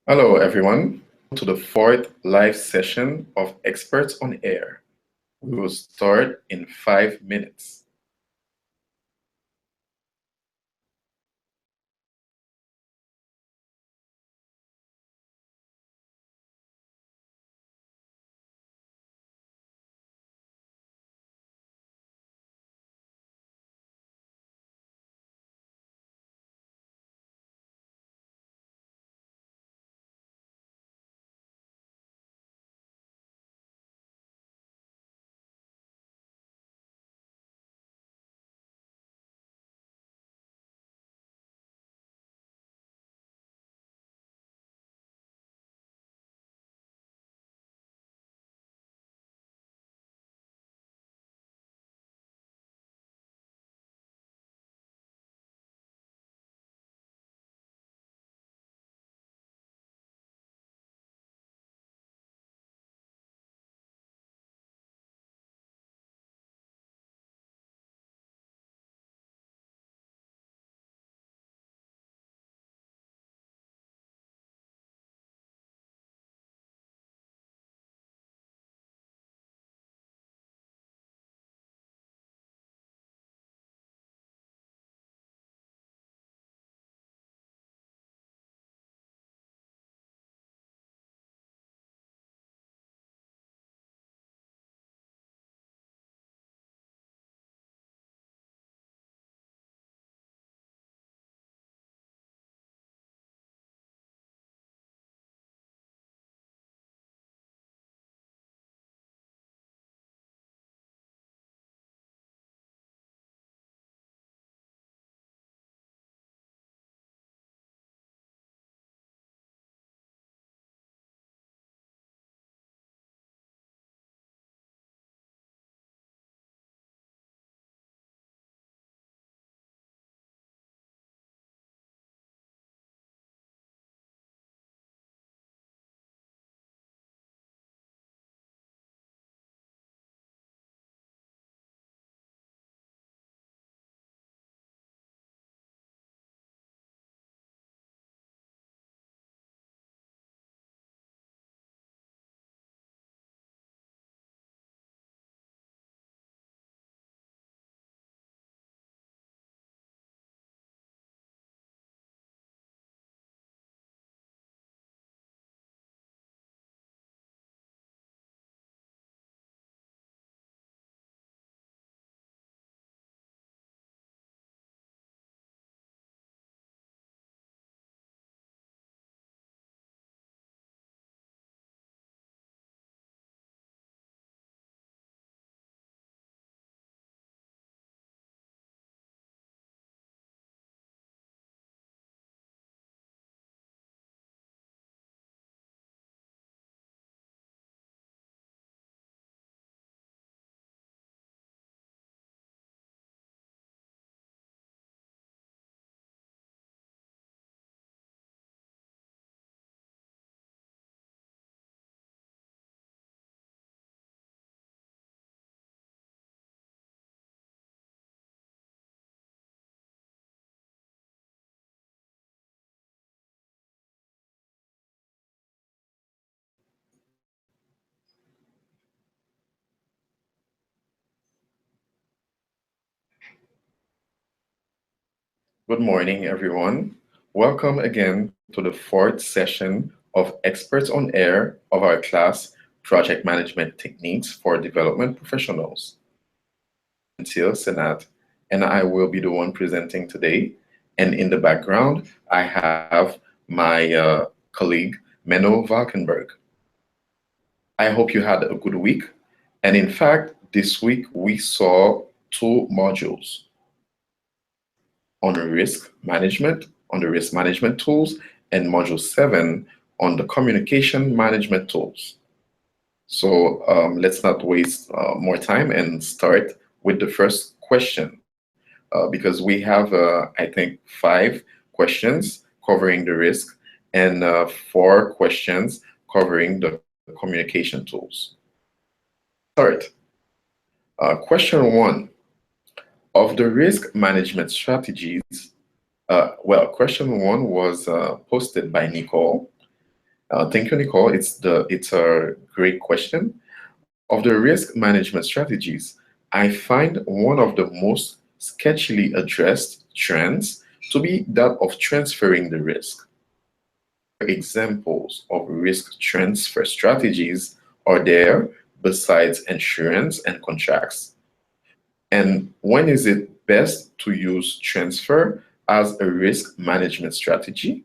Hello, everyone, to the fourth live session of Experts on Air. We will start in 5 minutes. Good morning, everyone. Welcome again to the fourth session of Experts on Air of our class, Project Management Techniques for Development Professionals. Until Senat, and I will be the one presenting today. And in the background, I have my colleague, Menno Valkenburg. I hope you had a good week. And in fact, this week we saw two modules on risk management, on the risk management tools, and module 7 on the communication management tools. So let's not waste more time and start with the first question because we have, I think, 5 questions covering the risk and 4 questions covering the communication tools. Start. Question 1. Of the risk management strategies, question 1 was posted by Nicole, Thank you, Nicole. It's a great question. Of the risk management strategies, I find one of the most sketchily addressed trends to be that of transferring the risk. Examples of risk transfer strategies are there besides insurance and contracts? And when is it best to use transfer as a risk management strategy?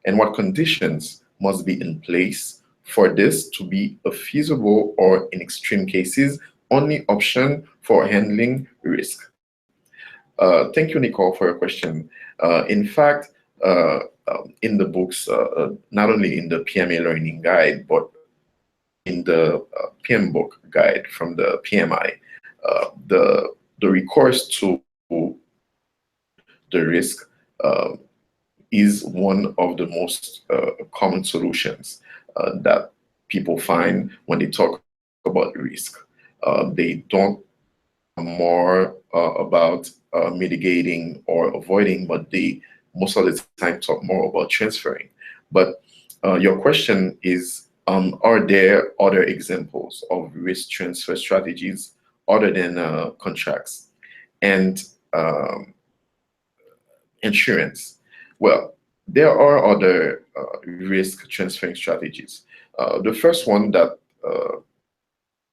And what conditions must be in place for this to be a feasible or, in extreme cases, only option for handling risk? Thank you, Nicole, for your question. In fact, in the books, not only in the PMA learning guide, but in the PM book guide from the PMI, the recourse to the risk is one of the most common solutions that people find when they talk about risk. They don't more about mitigating or avoiding, but they most of the time talk more about transferring. But your question is, are there other examples of risk transfer strategies other than contracts and insurance? Well, there are other risk transferring strategies. The first one that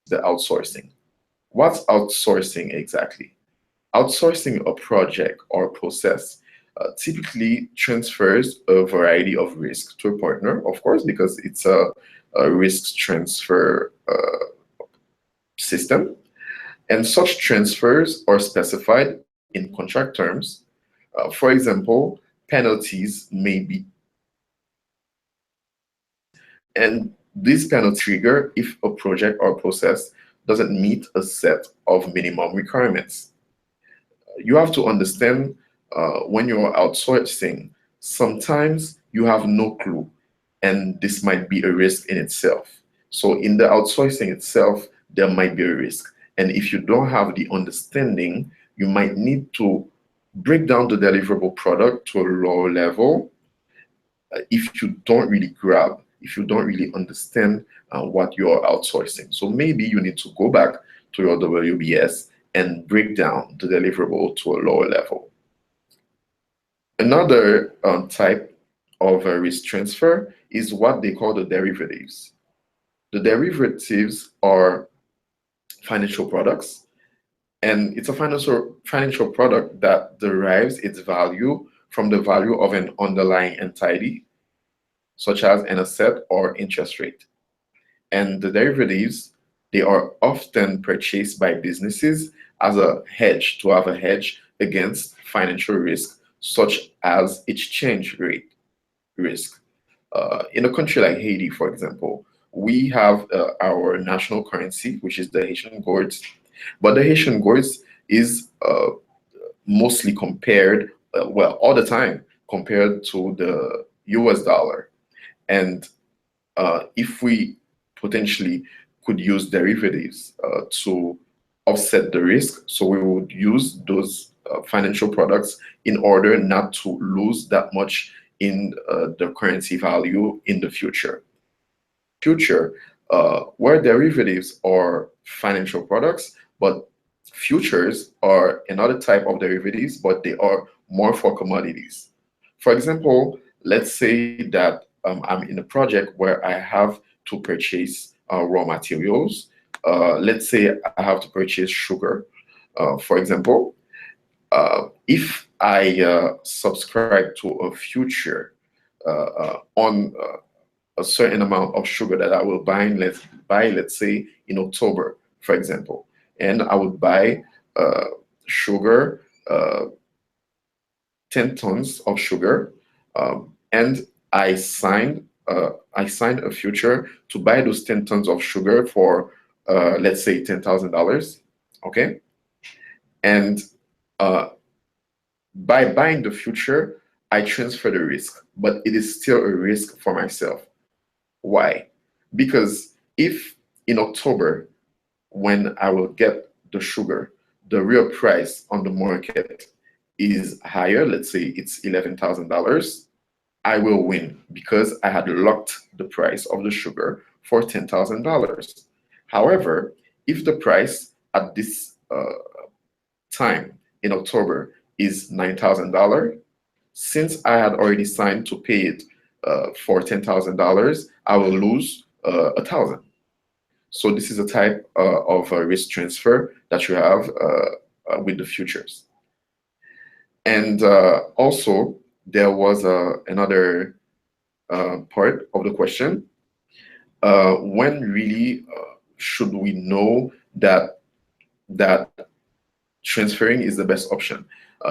the outsourcing. What's outsourcing exactly? Outsourcing a project or process typically transfers a variety of risk to a partner, of course, because it's a risk transfer system. And such transfers are specified in contract terms. For example, penalties may be, and these penalties trigger if a project or process doesn't meet a set of minimum requirements. You have to understand when you're outsourcing, sometimes you have no clue, and this might be a risk in itself. So in the outsourcing itself, there might be a risk. And if you don't have the understanding, you might need to break down the deliverable product to a lower level if you don't really grab, if you don't really understand what you're outsourcing. So maybe you need to go back to your WBS and break down the deliverable to a lower level. Another type of risk transfer is what they call the derivatives. The derivatives are financial products, and it's a financial product that derives its value from the value of an underlying entity, such as an asset or interest rate. And the derivatives, they are often purchased by businesses as a hedge, to have a hedge against financial risk, such as exchange rate risk. In a country like Haiti, for example, we have our national currency, which is the Haitian gourds, but the Haitian gourds is mostly compared, well, all the time, compared to the US dollar. And if we potentially could use derivatives to offset the risk, so we would use those financial products in order not to lose that much in the currency value in the future. Where derivatives are financial products, but futures are another type of derivatives, but they are more for commodities. For example, let's say that I'm in a project where I have to purchase raw materials. Let's say I have to purchase sugar, for example. If I subscribe to a future on a certain amount of sugar that I will buy, let's say, in October, for example, and I would buy sugar, 10 tons of sugar, and I signed a future to buy those 10 tons of sugar for let's say $10,000. Okay, and by buying the future, I transfer the risk, but it is still a risk for myself. Why? Because if in October, when I will get the sugar, the real price on the market is higher, let's say it's $11,000, I will win because I had locked the price of the sugar for $10,000. However, if the price at this time in October is $9,000, since I had already signed to pay it for $10,000, I will lose $1,000. So this is a type of risk transfer that you have with the futures. And also, there was another part of the question. When really should we know that transferring is the best option?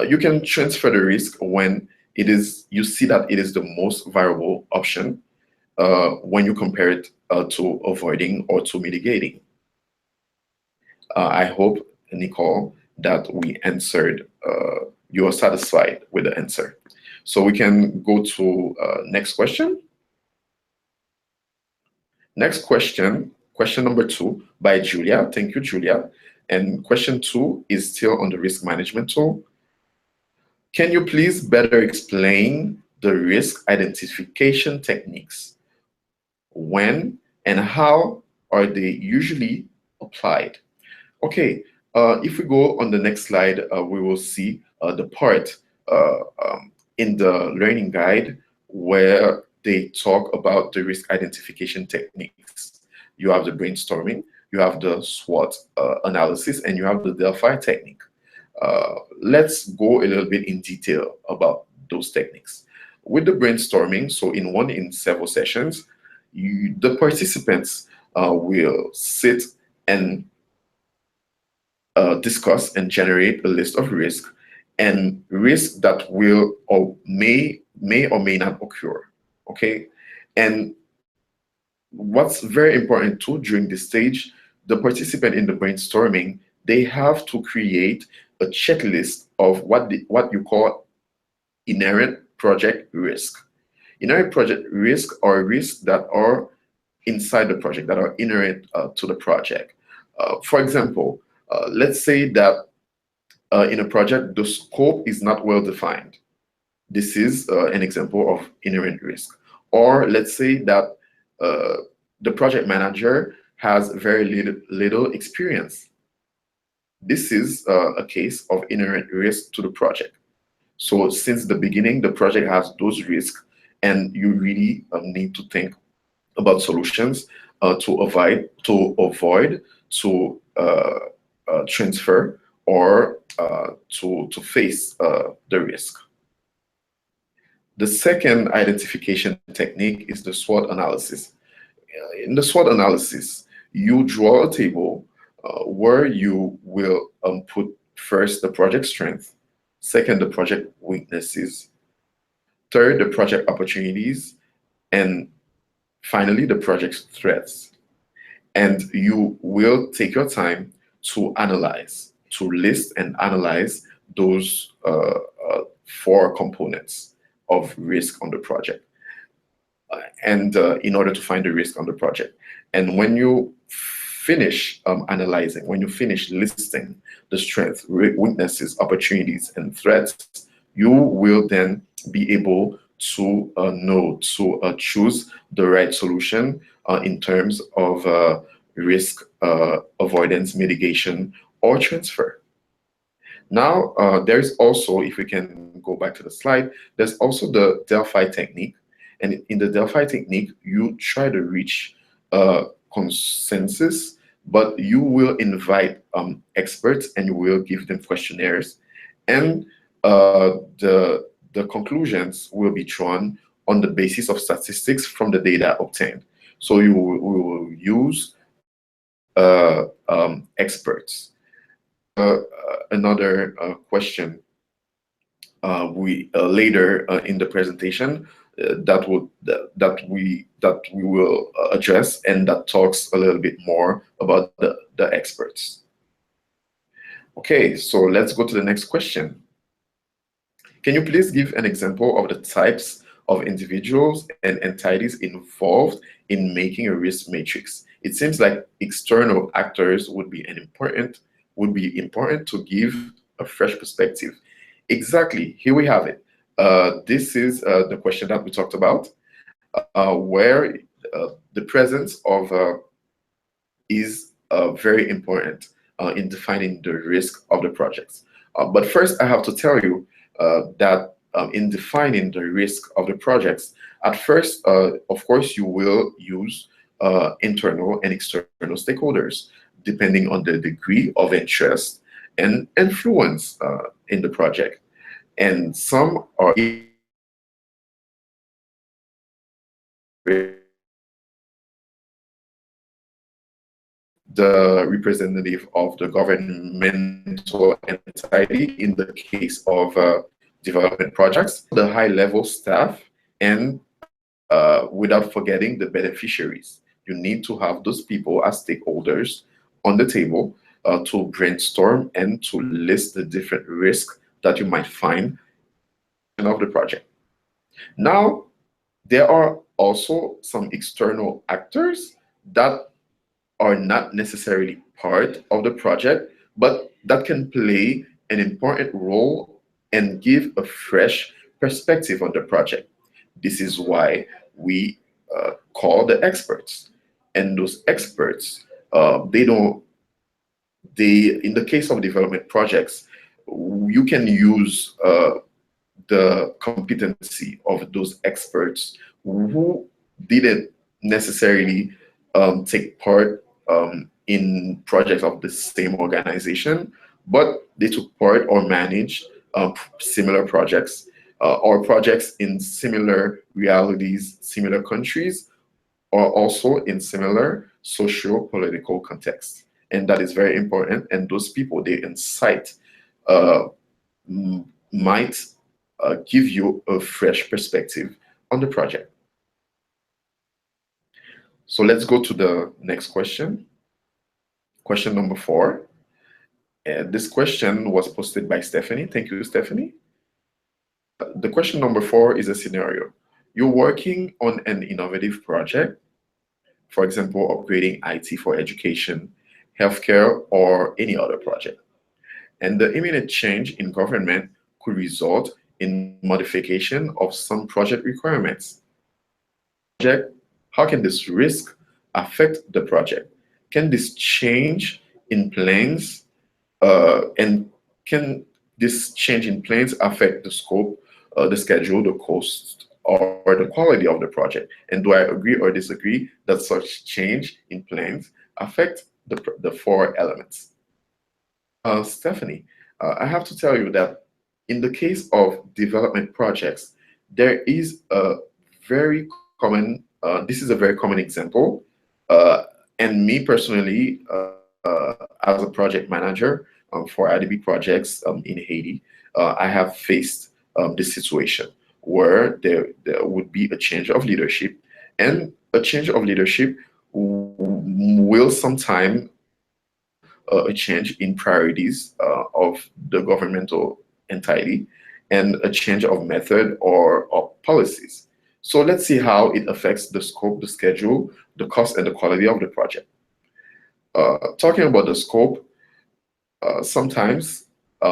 You can transfer the risk when you see that it is the most viable option when you compare it to avoiding or to mitigating. I hope, Nicole, that we answered, you are satisfied with the answer. So we can go to next question. Next question, question number 2 by Julia. Thank you, Julia. And question 2 is still on the risk management tool. Can you please better explain the risk identification techniques? When and how are they usually applied? Okay, if we go on the next slide, we will see the part in the learning guide where they talk about the risk identification techniques. You have the brainstorming, you have the SWOT analysis, and you have the Delphi technique. Let's go a little bit in detail about those techniques. With the brainstorming, so in several sessions, the participants will sit and discuss and generate a list of risks and risks that will or may or may not occur. Okay, and what's very important too during this stage, the participant in the brainstorming, they have to create a checklist of what you call inherent project risk. Inherent project risk are risks that are inside the project, that are inherent to the project. For example, let's say that in a project, the scope is not well defined. This is an example of inherent risk. Or let's say that the project manager has very little experience. This is a case of inherent risk to the project. So since the beginning, the project has those risks, and you really need to think about solutions to avoid to transfer or to face the risk. The second identification technique is the SWOT analysis. In the SWOT analysis, you draw a table where you will put first the project strength, second the project weaknesses, third the project opportunities, and finally the project threats. And you will take your time to analyze, to list and analyze those 4 components of risk on the project, and in order to find the risk on the project. And when you finish analyzing, when you finish listing the strengths, weaknesses, opportunities, and threats, you will then be able to know to choose the right solution in terms of risk avoidance, mitigation, or transfer. Now, there's also, if we can go back to the slide, there's also the Delphi technique. And in the Delphi technique, you try to reach consensus, but you will invite experts and you will give them questionnaires. And the conclusions will be drawn on the basis of statistics from the data obtained. So we will use experts. Another question we later in the presentation that we will address, and that talks a little bit more about the experts. Okay, so let's go to the next question. Can you please give an example of the types of individuals and entities involved in making a risk matrix? It seems like external actors would be important to give a fresh perspective. Exactly, here we have it. This is the question that we talked about, where the presence of is very important in defining the risk of the projects. But first, I have to tell you that in defining the risk of the projects, at first, of course, you will use internal and external stakeholders, depending on the degree of interest and influence in the project. And some are the representative of the governmental entity in the case of development projects, the high-level staff, and without forgetting the beneficiaries. You need to have those people as stakeholders on the table to brainstorm and to list the different risks that you might find of the project. Now, there are also some external actors that are not necessarily part of the project, but that can play an important role and give a fresh perspective on the project. This is why we call the experts. And those experts, they don't, they, in the case of development projects, you can use the competency of those experts who didn't necessarily take part in projects of the same organization, but they took part or managed similar projects or projects in similar realities, similar countries, or also in similar socio-political contexts. And that is very important. And those people, their insight uh, might give you a fresh perspective on the project. So let's go to the next question. Question number 4. And this question was posted by Stephanie. Thank you, Stephanie. The question number 4 is a scenario. You're working on an innovative project, for example, upgrading IT for education, healthcare, or any other project. And the imminent change in government could result in modification of some project requirements. How can this risk affect the project? Can this change in plans and can this change in plans affect the scope, the schedule, the cost, or the quality of the project? And do I agree or disagree that such change in plans affect the 4 elements? Stephanie, I have to tell you that in the case of development projects, there is a very common, this is a very common example. And me personally, as a project manager for IDB projects in Haiti, I have faced this situation where there would be a change of leadership, and a change of leadership will sometimes a change in priorities of the governmental entity and a change of method or of policies. So let's see how it affects the scope, the schedule, the cost, and the quality of the project. Talking about the scope, sometimes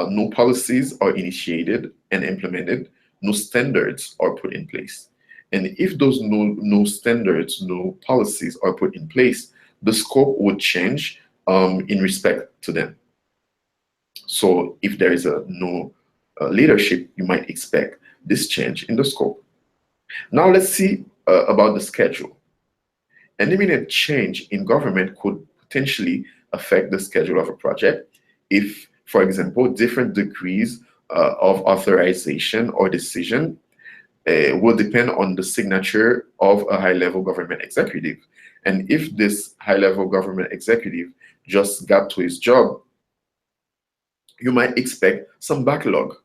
new policies are initiated and implemented, new standards are put in place. And if those new standards, new policies are put in place, the scope would change in respect to them. So if there is a new leadership, you might expect this change in the scope. Now let's see about the schedule. An imminent change in government could potentially affect the schedule of a project if, for example, different degrees of authorization or decision will depend on the signature of a high-level government executive. And if this high-level government executive just got to his job, you might expect some backlog,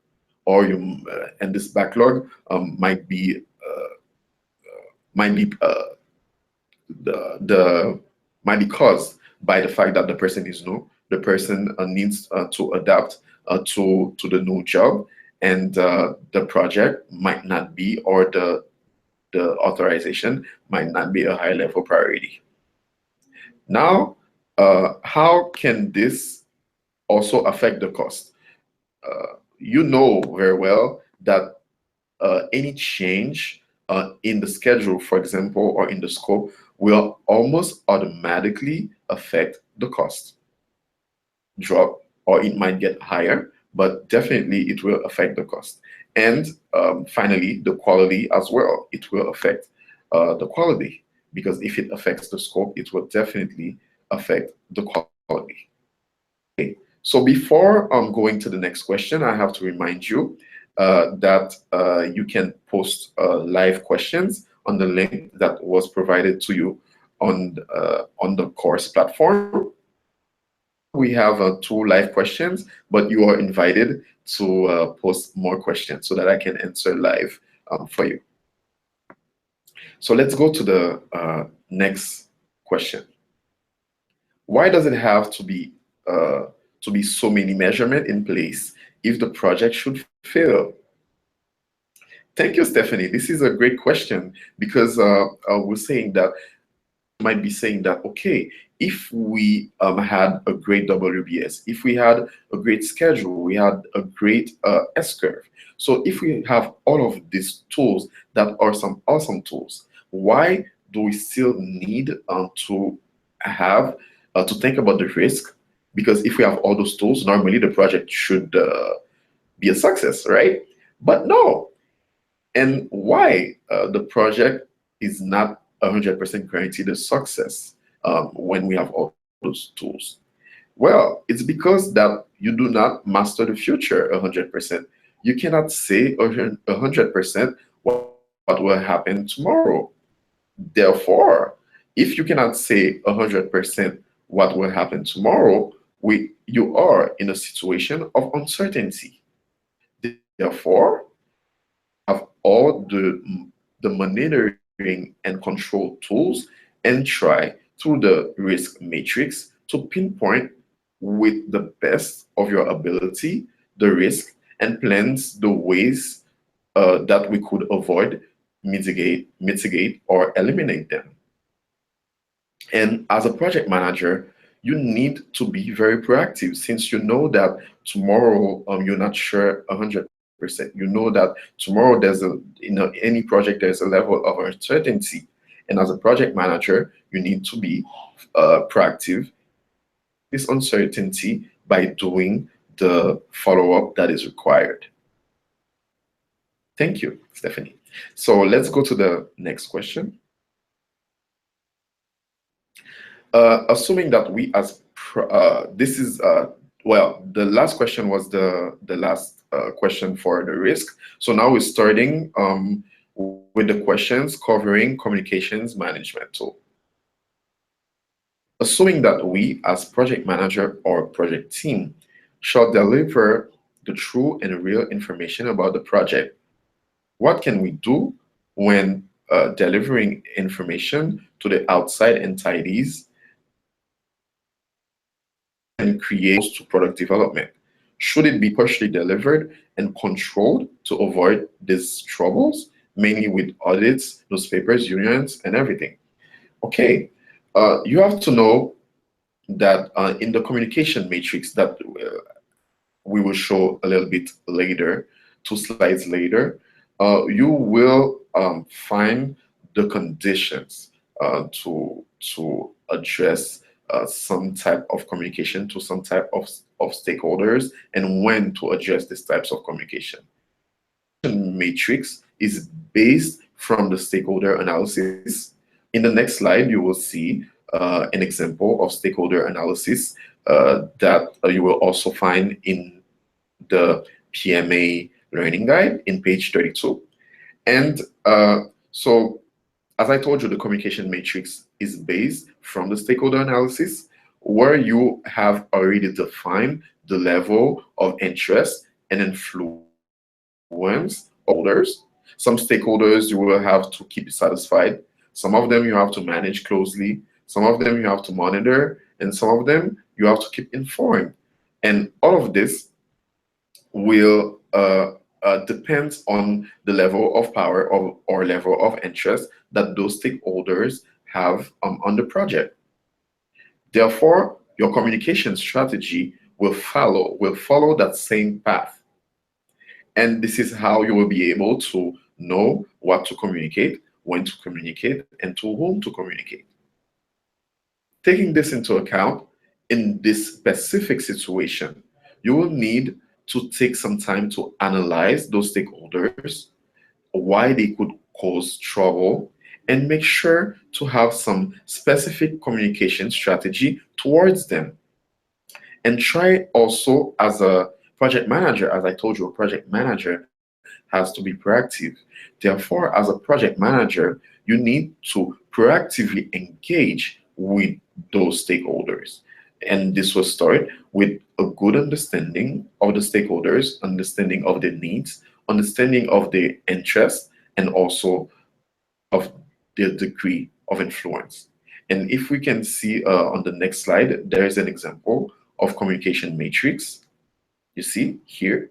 or and this backlog might be the might be caused by the fact that the person is new. The person needs to adapt to the new job, and the project might not be, or the authorization might not be a high-level priority. Now, how can this also affect the cost? You know very well that any change in the schedule, for example, or in the scope, will almost automatically affect the cost. Drop, or it might get higher, but definitely it will affect the cost. And finally, the quality as well. It will affect the quality, because if it affects the scope, it will definitely affect the quality. Okay. So before going to the next question, I have to remind you that you can post live questions on the link that was provided to you on the course platform. We have 2 live questions, but you are invited to post more questions so that I can answer live for you. So let's go to the next question. Why does it have to be so many measurements in place if the project should fail? Thank you, Stephanie. This is a great question, because we're saying that might be saying that, okay, if we had a great WBS, if we had a great schedule, we had a great S-curve. So if we have all of these tools that are some awesome tools, why do we still need to have to think about the risk? Because if we have all those tools, normally the project should be a success, right? But no. And why the project is not 100% guaranteed a success when we have all those tools? Well, it's because that you do not master the future 100%. You cannot say 100% what will happen tomorrow. Therefore, if you cannot say 100% what will happen tomorrow, you are in a situation of uncertainty. Therefore, have all the monitoring and control tools and try through the risk matrix to pinpoint with the best of your ability the risk and plans the ways that we could avoid, mitigate, or eliminate them. And as a project manager, you need to be very proactive, since you know that tomorrow you're not sure 100%. You know that tomorrow there's any project there's a level of uncertainty, and as a project manager, you need to be proactive. This uncertainty by doing the follow-up that is required. Thank you, Stephanie. So let's go to the next question. Assuming that we as this is well, the last question was the last question for the risk. So now we're starting with the questions covering communications management tool. Assuming that we as project manager or project team shall deliver the true and real information about the project, what can we do when delivering information to the outside entities and create to product development? Should it be partially delivered and controlled to avoid these troubles, mainly with audits, newspapers, unions, and everything? Okay, you have to know that in the communication matrix that we will show a little bit later, 2 slides later, you will find the conditions to address some type of communication to some type of stakeholders, and when to address these types of communication. Matrix is based from the stakeholder analysis. In the next slide, you will see an example of stakeholder analysis that you will also find in the PMA learning guide in page 32. And so, as I told you, the communication matrix is based from the stakeholder analysis, where you have already defined the level of interest and influence holders. Some stakeholders you will have to keep satisfied. Some of them you have to manage closely. Some of them you have to monitor, and some of them you have to keep informed. And all of this will depends on the level of power or level of interest that those stakeholders have on the project. Therefore, your communication strategy will follow that same path. And this is how you will be able to know what to communicate, when to communicate, and to whom to communicate. Taking this into account, in this specific situation, you will need to take some time to analyze those stakeholders, why they could cause trouble, and make sure to have some specific communication strategy towards them. And try also, as a project manager, as I told you, a project manager has to be proactive. Therefore, as a project manager, you need to proactively engage with those stakeholders. And this will start with a good understanding of the stakeholders, understanding of their needs, understanding of their interests, and also of their degree of influence. And if we can see on the next slide, there is an example of communication matrix. You see here.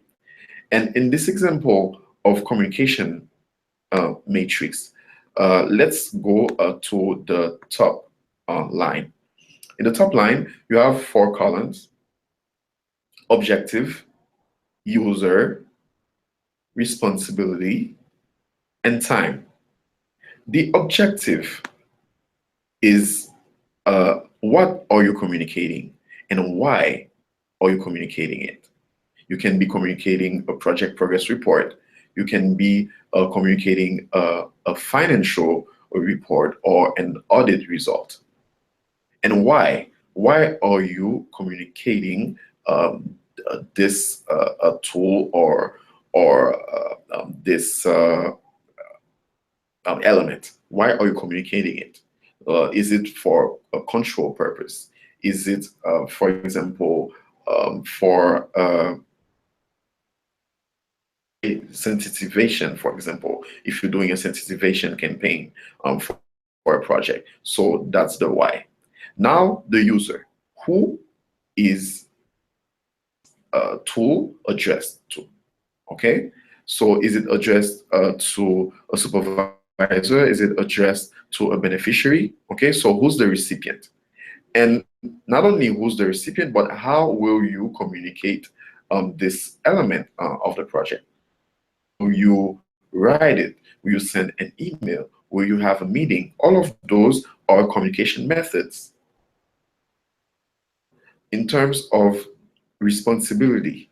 And in this example of communication matrix, let's go to the top line. In the top line, you have 4 columns: objective, user, responsibility, and time. The objective is what are you communicating and why are you communicating it? You can be communicating a project progress report. You can be communicating a financial report or an audit result. And why? Why are you communicating this tool or this element? Why are you communicating it? Is it for a control purpose? Is it, for example, for sensitization, for example, if you're doing a sensitization campaign for a project? So that's the why. Now, the user. Who is a tool addressed to? Okay, so is it addressed to a supervisor? Is it addressed to a beneficiary? Okay, so who's the recipient? And not only who's the recipient, but how will you communicate this element of the project? Will you write it? Will you send an email? Will you have a meeting? All of those are communication methods. In terms of responsibility,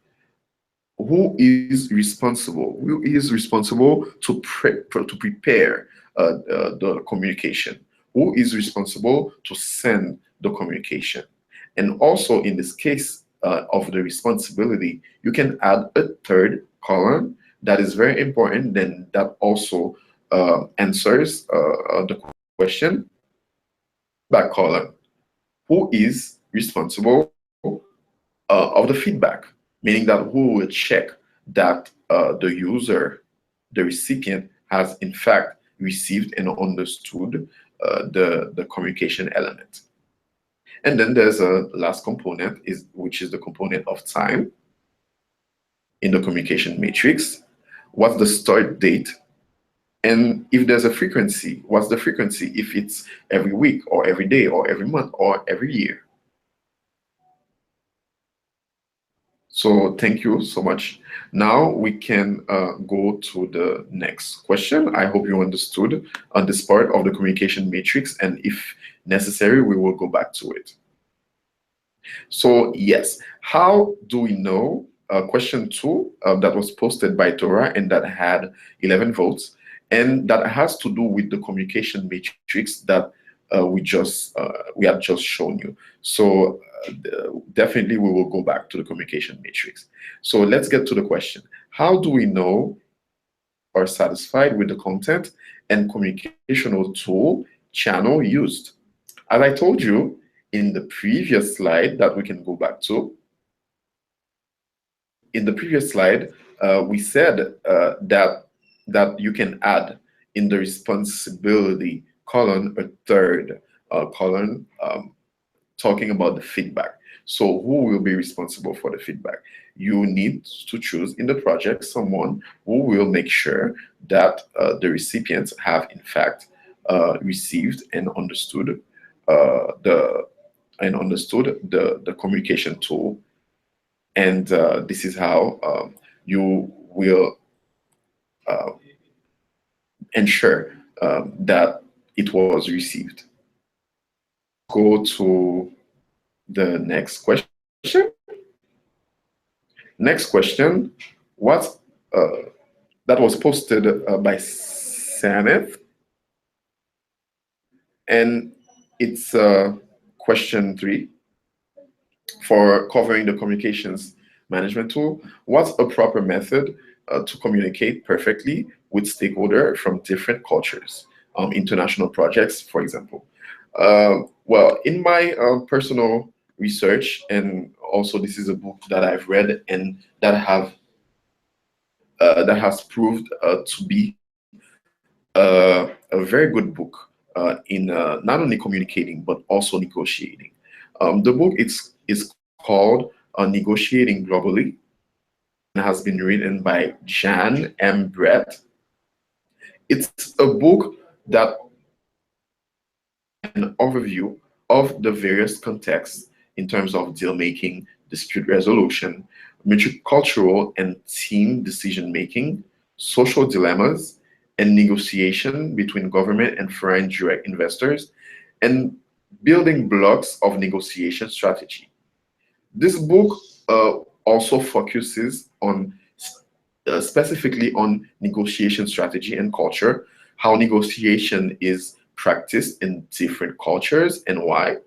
who is responsible? Who is responsible to prepare the communication? Who is responsible to send the communication? And also, in this case of the responsibility, you can add a third column that is very important. Then that also answers the question. Back column: who is responsible of the feedback? Meaning that who will check that the user, the recipient, has in fact received and understood the communication element. And then there's a last component, which is the component of time in the communication matrix. What's the start date? And if there's a frequency, what's the frequency? If it's every week or every day or every month or every year. So thank you so much. Now we can go to the next question. I hope you understood this part of the communication matrix, and if necessary, we will go back to it. So yes, how do we know? Question 2 that was posted by Torah and that had 11 votes, and that has to do with the communication matrix that we have just shown you. So definitely we will go back to the communication matrix. So let's get to the question. How do we know are satisfied with the content and communicational tool channel used? As I told you in the previous slide that we can go back to, in the previous slide, we said that you can add in the responsibility column a third column talking about the feedback. So who will be responsible for the feedback? You need to choose in the project someone who will make sure that the recipients have in fact received and understood the communication tool. And this is how you will ensure that it was received. Go to the next question. Next question, what that was posted by Samith, and it's question 3 for covering the communications management tool. What's a proper method to communicate perfectly with stakeholders from different cultures, international projects, for example? Well, in my personal research, and also this is a book that I've read and that has proved to be a very good book in not only communicating but also negotiating. The book is called Negotiating Globally and has been written by Jan M. Brett. It's a book that an overview of the various contexts in terms of deal making, dispute resolution, multicultural and team decision making, social dilemmas, and negotiation between government and foreign direct investors, and building blocks of negotiation strategy. This book also focuses on specifically on negotiation strategy and culture, how negotiation is practiced in different cultures and why,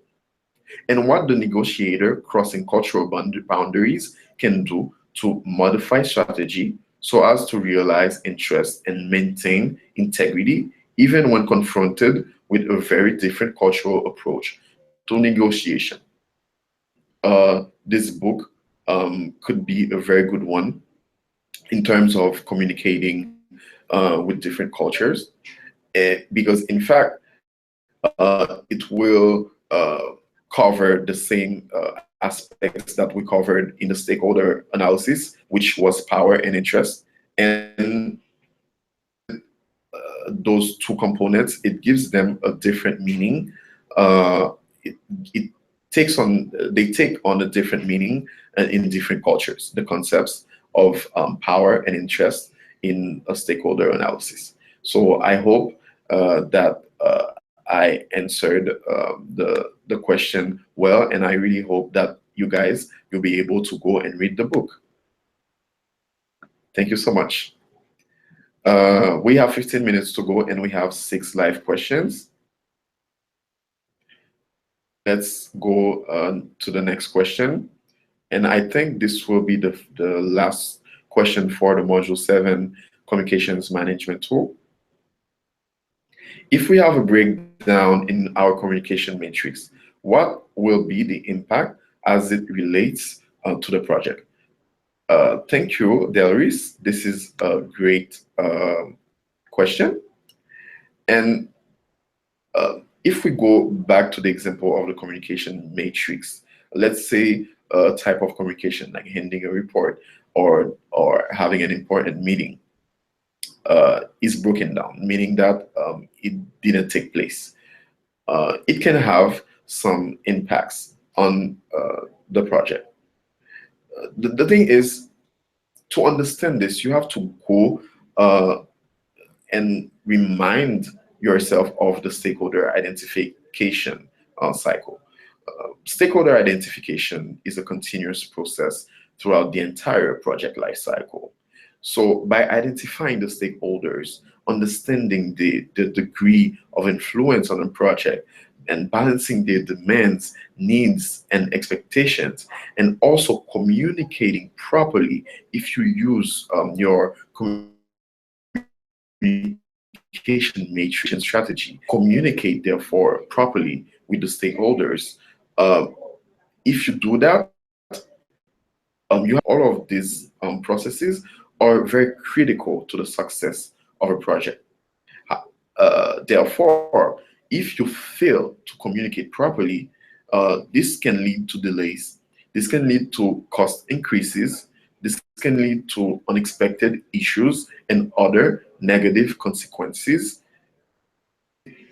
and what the negotiator crossing cultural boundaries can do to modify strategy so as to realize interest and maintain integrity, even when confronted with a very different cultural approach to negotiation. This book could be a very good one in terms of communicating with different cultures, because in fact, it will cover the same aspects that we covered in the stakeholder analysis, which was power and interest. And those two components, it gives them a different meaning. It they take on a different meaning in different cultures, the concepts of power and interest in a stakeholder analysis. So I hope that I answered the question well, and I really hope that you'll be able to go and read the book. Thank you so much. We have 15 minutes to go, and we have 6 live questions. Let's go to the next question. And I think this will be the last question for the Module 7 Communications Management Tool. If we have a breakdown in our communication matrix, what will be the impact as it relates to the project? Thank you, Delris. This is a great question. And if we go back to the example of the communication matrix, let's say a type of communication like handing a report or having an important meeting is broken down, meaning that it didn't take place. It can have some impacts on the project. The thing is, to understand this, you have to go and remind yourself of the stakeholder identification cycle. Stakeholder identification is a continuous process throughout the entire project lifecycle. So by identifying the stakeholders, understanding the degree of influence on a project, and balancing their demands, needs, and expectations, and also communicating properly if you use your communication matrix strategy. Communicate, therefore, properly with the stakeholders. If you do that, you have all of these processes are very critical to the success of a project. Therefore, if you fail to communicate properly, this can lead to delays. This can lead to cost increases. This can lead to unexpected issues and other negative consequences.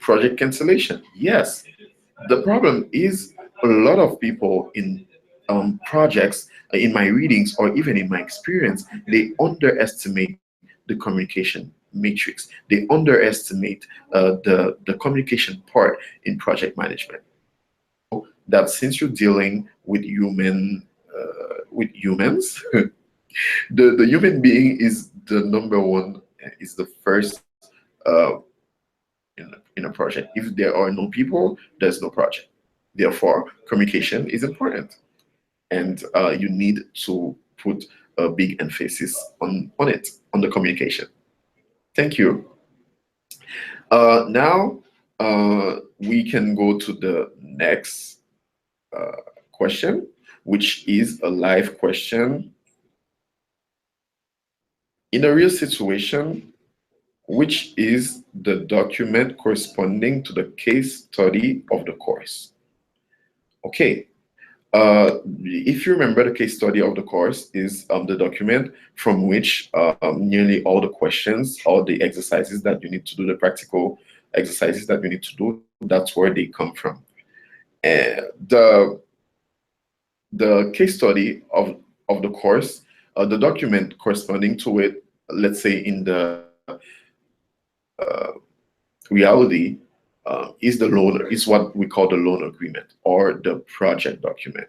Project cancellation. Yes, the problem is a lot of people in projects in my readings or even in my experience, they underestimate the communication matrix. They underestimate the communication part in project management. That since you're dealing with with humans, the human being is the number one, is the first in a project. If there are no people, there's no project. Therefore, communication is important, and you need to put a big emphasis on it, on the communication. Thank you. Now we can go to the next question, which is a live question. In a real situation, which is the document corresponding to the case study of the course? Okay, if you remember, the case study of the course is the document from which nearly all the questions, all the exercises that you need to do, the practical exercises that you need to do, that's where they come from. The case study of the course, the document corresponding to it, let's say in the reality, is what we call the loan agreement or the project document.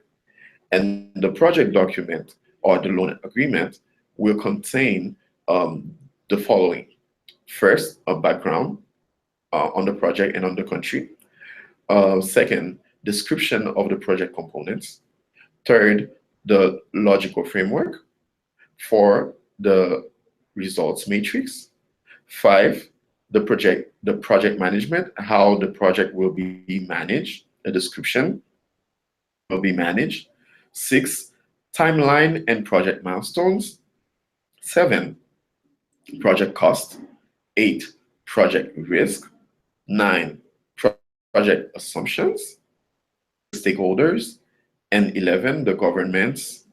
And the project document or the loan agreement will contain the following. First, a background on the project and on the country. Second, description of the project components. Third, the logical framework. Four, the results matrix. Five, the project management, how the project will be managed, a description will be managed. Six, timeline and project milestones. Seven, project cost. Eight, project risk. Nine, project assumptions, stakeholders. And 11, the governance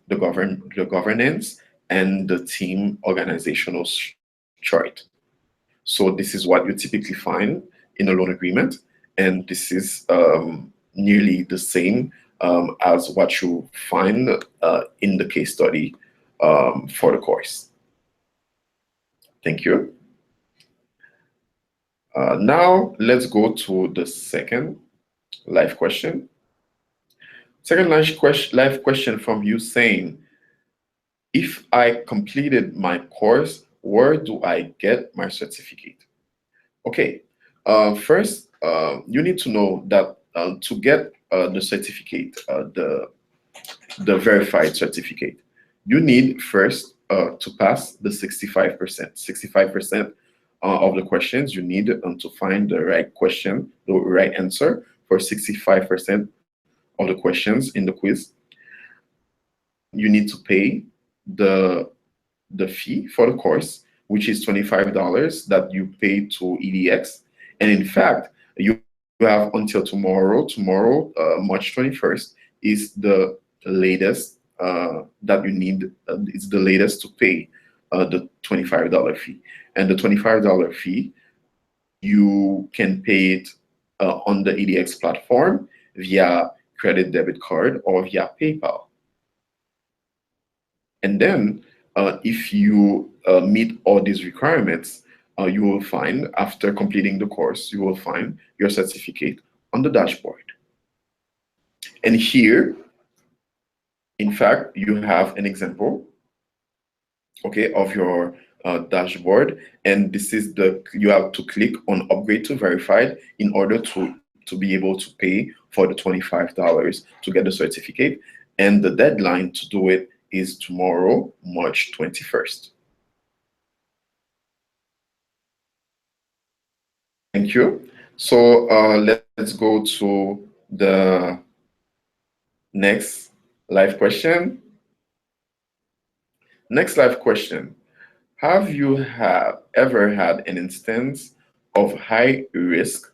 and the team organizational chart. So this is what you typically find in a loan agreement, and this is nearly the same as what you find in the case study for the course. Thank you. Now let's go to the second live question. Second live question from you saying, if I completed my course, where do I get my certificate? Okay, first, you need to know that to get the certificate, the verified certificate, you need first to pass the 65%. 65% of the questions you need to find the right question, the right answer for 65% of the questions in the quiz. You need to pay the fee for the course, which is $25 that you pay to IDBx. And in fact, you have until tomorrow. Tomorrow, March 21st, is the latest that you need. It's the latest to pay the $25 fee. And the $25 fee, you can pay it on the IDBx platform via credit debit card or via PayPal. And then if you meet all these requirements, you will find, after completing the course, you will find your certificate on the dashboard. And here, in fact, you have an example, okay, of your dashboard. And this is you have to click on upgrade to verified in order to be able to pay for the $25 to get the certificate. And the deadline to do it is tomorrow, March 21st. Thank you. So let's go to the next live question. Next live question. Have you ever had an instance of high risk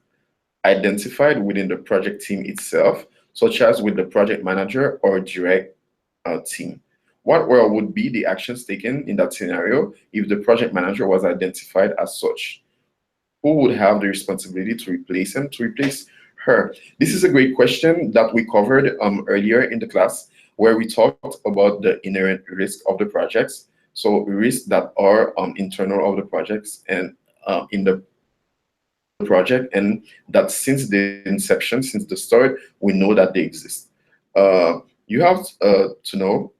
identified within the project team itself, such as with the project manager or direct team? What would be the actions taken in that scenario if the project manager was identified as such? Who would have the responsibility to replace him, to replace her? This is a great question that we covered earlier in the class. where we talked about the inherent risk of the projects. So risks that are internal of the projects and in the project, and that since the inception, since the start, we know that they exist. You have to know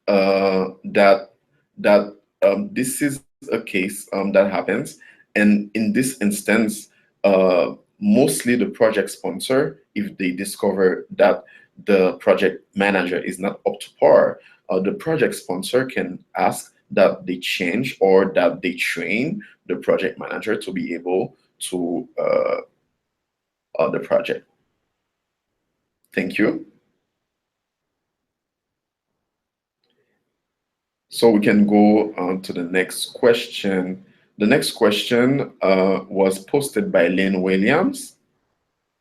that this is a case that happens, and in this instance, mostly the project sponsor, if they discover that the project manager is not up to par, the project sponsor can ask that they change or that they train the project manager to be able to the project. Thank you. So we can go on to the next question. The next question was posted by Lynn Williams.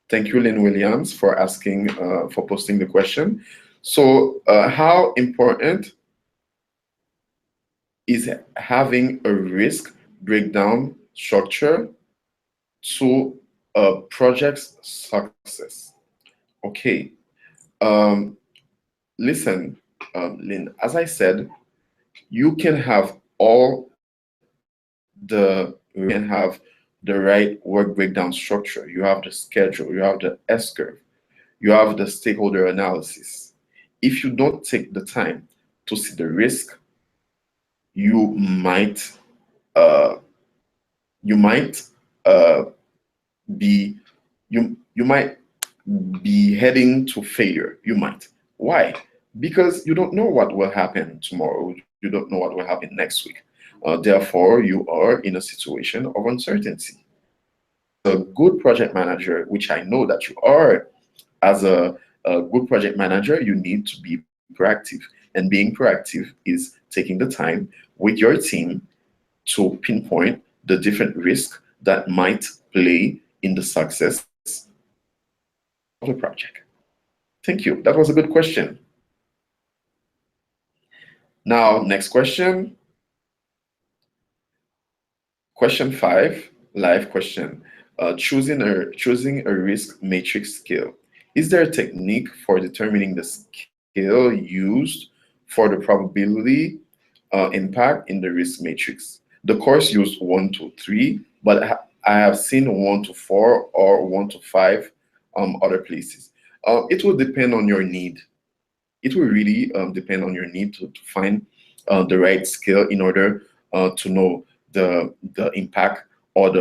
Thank you, Lynn Williams, for asking, for posting the question. So how important is having a risk breakdown structure to a project's success? Okay. Listen, Lynn, as I said, you can have the right work breakdown structure. You have the schedule, you have the S-curve, you have the stakeholder analysis. If you don't take the time to see the risk, you might uh, be you might be heading to failure. You might. Why? Because you don't know what will happen tomorrow. You don't know what will happen next week. Therefore, you are in a situation of uncertainty. A good project manager, which I know that you are, as a good project manager, you need to be proactive. And being proactive is taking the time with your team to pinpoint the different risks that might play in the success of the project. Thank you. That was a good question. Now, next question. Question 5, live question. Choosing a risk matrix scale. Is there a technique for determining the scale used for the probability impact in the risk matrix? The course used 1 to 3, but I have seen 1 to 4 or 1 to 5 other places. It will depend on your need. It will really depend on your need to find the right scale in order to know the impact or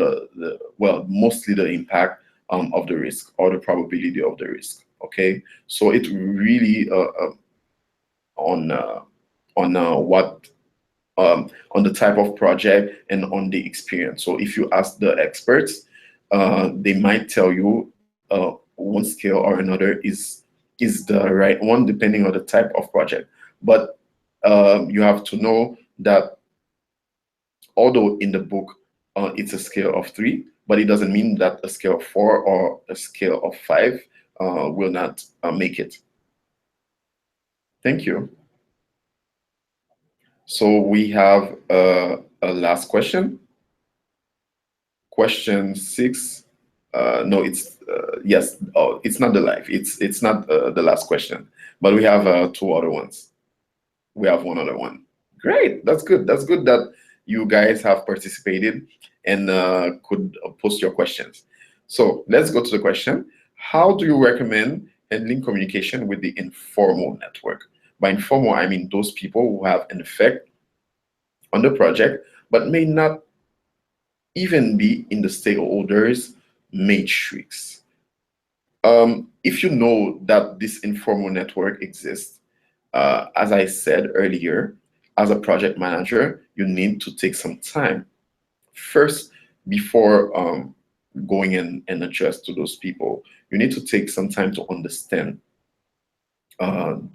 well, mostly the impact of the risk or the probability of the risk. Okay, so it really on what on the type of project and on the experience. So if you ask the experts, they might tell you one scale or another is the right one depending on the type of project. But you have to know that although in the book it's a scale of 3, but it doesn't mean that a scale of 4 or a scale of 5 will not make it. Thank you. So we have a last question. Question 6. No, it's yes. Oh, it's not the live. It's not the last question, but we have 2 other ones. We have 1 other one. Great. That's good. That's good that you guys have participated and could post your questions. So let's go to the question. How do you recommend handling communication with the informal network? By informal, I mean those people who have an effect on the project, but may not even be in the stakeholders matrix. If you know that this informal network exists, as I said earlier, as a project manager, you need to take some time first before going in and adjust to those people. You need to take some time to understand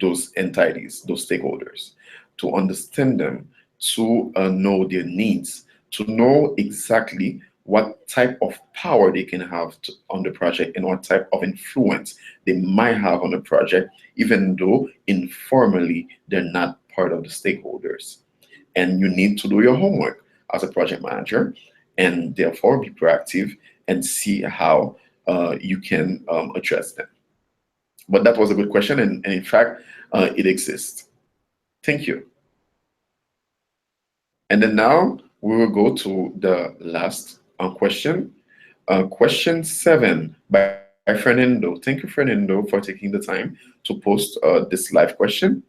those entities, those stakeholders, to understand them, to know their needs, to know exactly what type of power they can have on the project and what type of influence they might have on the project, even though informally they're not part of the stakeholders. And you need to do your homework as a project manager and therefore be proactive and see how you can address them. But that was a good question, and in fact, it exists. Thank you. And then now we will go to the last question. Question 7 by Fernando. Thank you, Fernando, for taking the time to post this live question.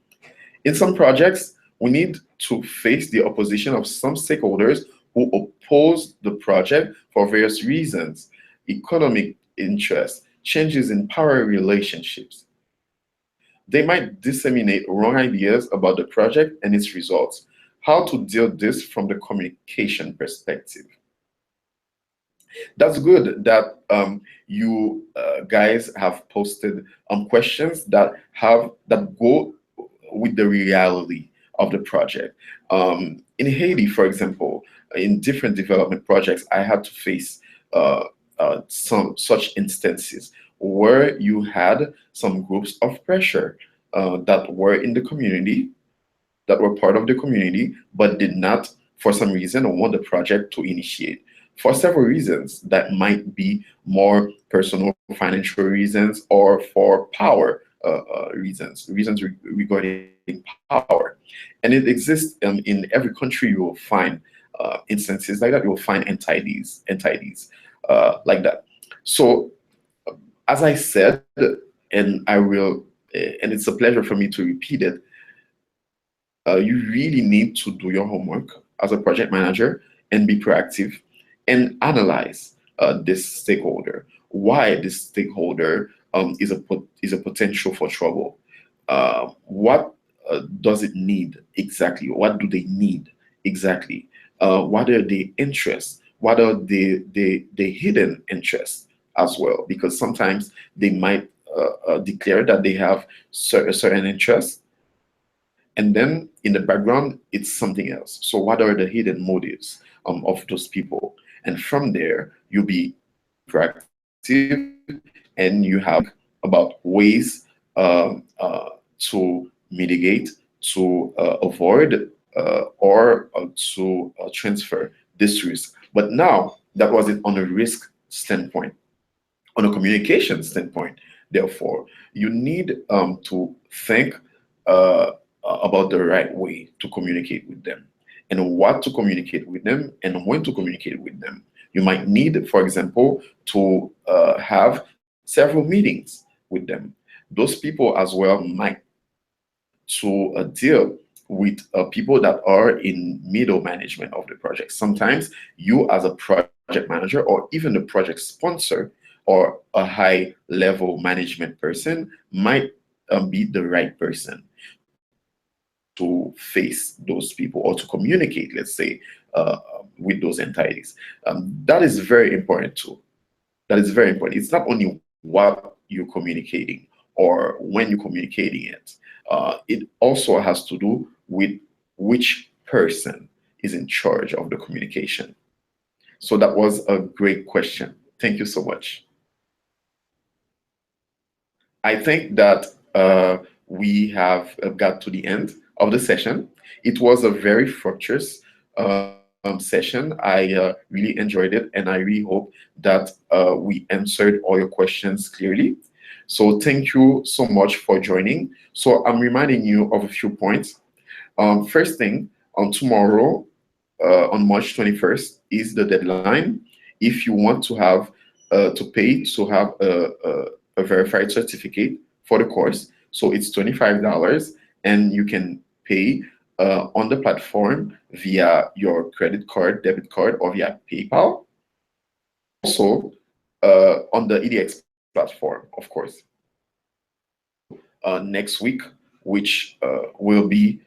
In some projects, we need to face the opposition of some stakeholders who oppose the project for various reasons: economic interest, changes in power relationships. They might disseminate wrong ideas about the project and its results. How to deal with this from the communication perspective? That's good that you guys have posted questions that go with the reality of the project. In Haiti, for example, in different development projects, I had to face some such instances where you had some groups of pressure that were in the community, that were part of the community, but did not, for some reason, want the project to initiate. For several reasons that might be more personal financial reasons, or for power reasons regarding power. And it exists in every country. You will find instances like that. You will find entities like that. So as I said, and I will, and it's a pleasure for me to repeat it, you really need to do your homework as a project manager and be proactive and analyze this stakeholder. Why this stakeholder is a potential for trouble. What does it need exactly? What do they need exactly? What are the interests? What are the hidden interests as well? Because sometimes they might declare that they have a certain interest, and then in the background it's something else. So what are the hidden motives of those people? And from there, you'll be proactive, and you have about ways to mitigate, to avoid, or to transfer this risk. But now that was it on a risk standpoint. On a communication standpoint, therefore, you need to think about the right way to communicate with them, and what to communicate with them, and when to communicate with them. You might need, for example, to have several meetings with them. Those people as well might to deal with people that are in middle management of the project. Sometimes you as a project manager, or even the project sponsor, or a high level management person, might be the right person to face those people, or to communicate, let's say, with those entities. That is very important too. That is very important. It's not only what you're communicating or when you're communicating it. It also has to do with which person is in charge of the communication. So that was a great question. Thank you so much. I think that we have got to the end of the session. It was a very fructuous session. I really enjoyed it, and I really hope that we answered all your questions clearly. So thank you so much for joining. So I'm reminding you of a few points. First thing, on tomorrow, on March 21st, is the deadline. If you want to have to pay to have a verified certificate for the course, so it's $25, and you can pay on the platform via your credit card, debit card, or via PayPal. Also, on the IDBx platform, of course. Next week, which will be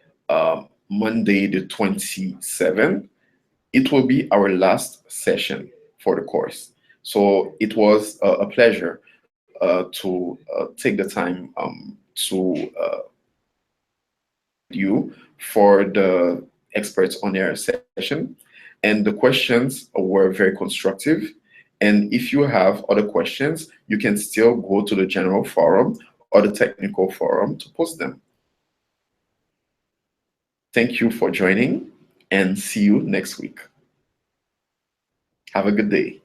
Monday the 27th, it will be our last session for the course. So it was a pleasure to take the time to you for the experts on air session, and the questions were very constructive. And if you have other questions, you can still go to the general forum or the technical forum to post them. Thank you for joining, and see you next week. Have a good day.